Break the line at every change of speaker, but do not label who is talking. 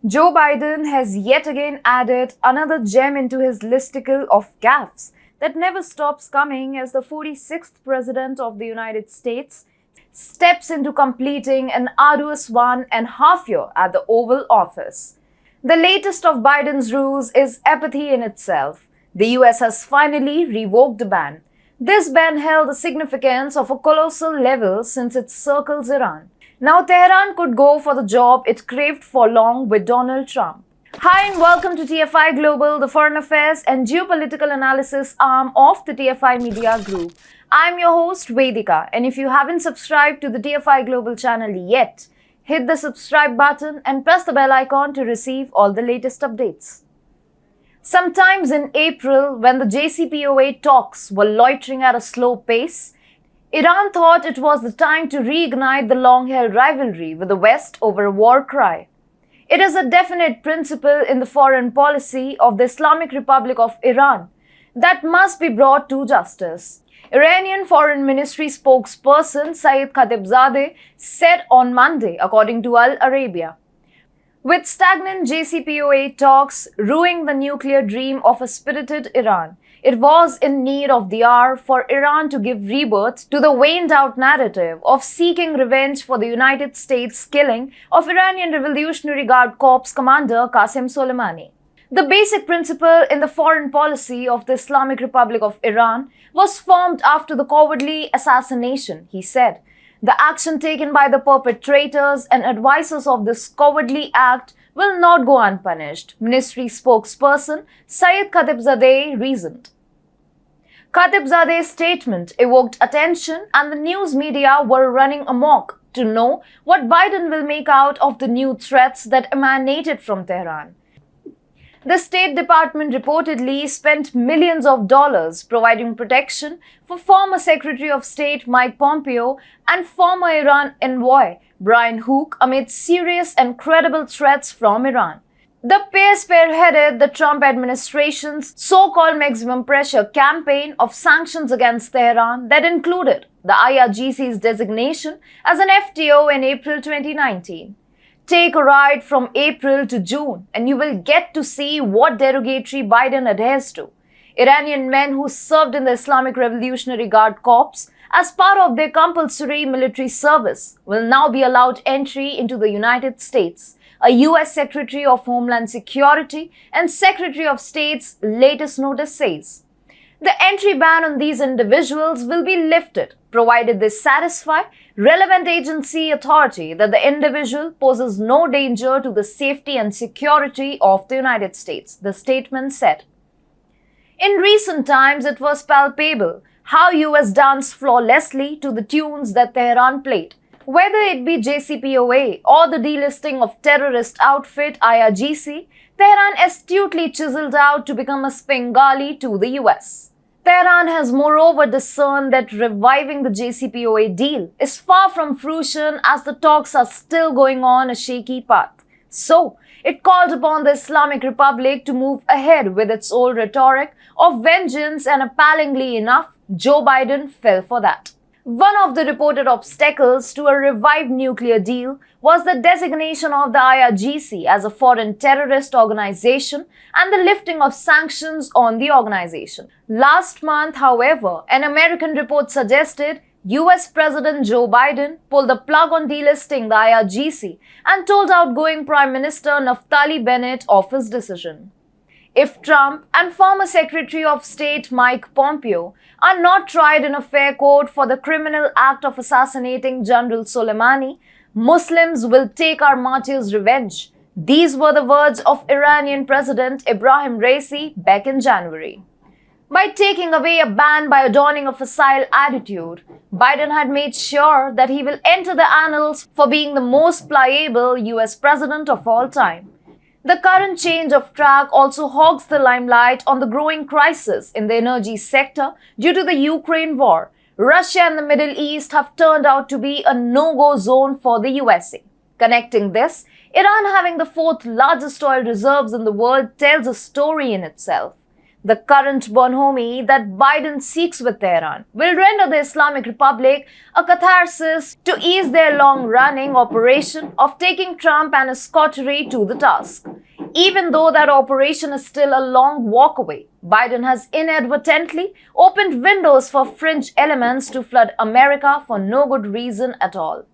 Joe Biden has yet again added another gem into his listicle of gaffes that never stops coming as the 46th President of the United States steps into completing an arduous 1.5 year at the Oval Office. The latest of Biden's rules is apathy in itself. The US has finally revoked the ban. This ban held the significance of a colossal level since it circles Iran. Now Tehran could go for the job it craved for long with Donald Trump. Hi and welcome to TFI Global, the foreign affairs and geopolitical analysis arm of the TFI Media Group. I'm your host Vedika, and if you haven't subscribed to the TFI Global channel yet, hit the subscribe button and press the bell icon to receive all the latest updates. Sometimes in April, when the JCPOA talks were loitering at a slow pace, Iran thought it was the time to reignite the long-held rivalry with the West over a war cry. It is a definite principle in the foreign policy of the Islamic Republic of Iran that must be brought to justice. Iranian Foreign Ministry spokesperson Saeed Khatibzadeh said on Monday, according to Al Arabiya, with stagnant JCPOA talks ruining the nuclear dream of a spirited Iran, it was in need of the hour for Iran to give rebirth to the waned-out narrative of seeking revenge for the United States' killing of Iranian Revolutionary Guard Corps commander Qasem Soleimani. The basic principle in the foreign policy of the Islamic Republic of Iran was formed after the cowardly assassination, he said. The action taken by the perpetrators and advisors of this cowardly act will not go unpunished, ministry spokesperson Saeed Khatibzadeh reasoned. Khatibzadeh's statement evoked attention, and the news media were running amok to know what Biden will make out of the new threats that emanated from Tehran. The State Department reportedly spent millions of dollars providing protection for former Secretary of State Mike Pompeo and former Iran envoy Brian Hook amid serious and credible threats from Iran. The pair spearheaded the Trump administration's so-called maximum pressure campaign of sanctions against Tehran that included the IRGC's designation as an FTO in April 2019. Take a ride from April to June and you will get to see what derogatory Biden adheres to. Iranian men who served in the Islamic Revolutionary Guard Corps as part of their compulsory military service will now be allowed entry into the United States, a US Secretary of Homeland Security and Secretary of State's latest notice says. The entry ban on these individuals will be lifted, provided they satisfy relevant agency authority that the individual poses no danger to the safety and security of the United States, the statement said. In recent times, it was palpable how US danced flawlessly to the tunes that Tehran played. Whether it be JCPOA or the delisting of terrorist outfit IRGC, Tehran astutely chiseled out to become a Svengali to the US. Tehran has moreover discerned that reviving the JCPOA deal is far from fruition as the talks are still going on a shaky path. So, it called upon the Islamic Republic to move ahead with its old rhetoric of vengeance, and appallingly enough, Joe Biden fell for that. One of the reported obstacles to a revived nuclear deal was the designation of the IRGC as a foreign terrorist organization and the lifting of sanctions on the organization. Last month, however, an American report suggested US President Joe Biden pulled the plug on delisting the IRGC and told outgoing Prime Minister Naftali Bennett of his decision. If Trump and former Secretary of State Mike Pompeo are not tried in a fair court for the criminal act of assassinating General Soleimani, Muslims will take our martyrs' revenge. These were the words of Iranian President Ibrahim Raisi back in January. By taking away a ban by adorning a facile attitude, Biden had made sure that he will enter the annals for being the most pliable US president of all time. The current change of track also hogs the limelight on the growing crisis in the energy sector due to the Ukraine war. Russia and the Middle East have turned out to be a no-go zone for the USA. Connecting this, Iran having the fourth largest oil reserves in the world tells a story in itself. The current bonhomie that Biden seeks with Tehran will render the Islamic Republic a catharsis to ease their long-running operation of taking Trump and his coterie to the task. Even though that operation is still a long walk away, Biden has inadvertently opened windows for fringe elements to flood America for no good reason at all.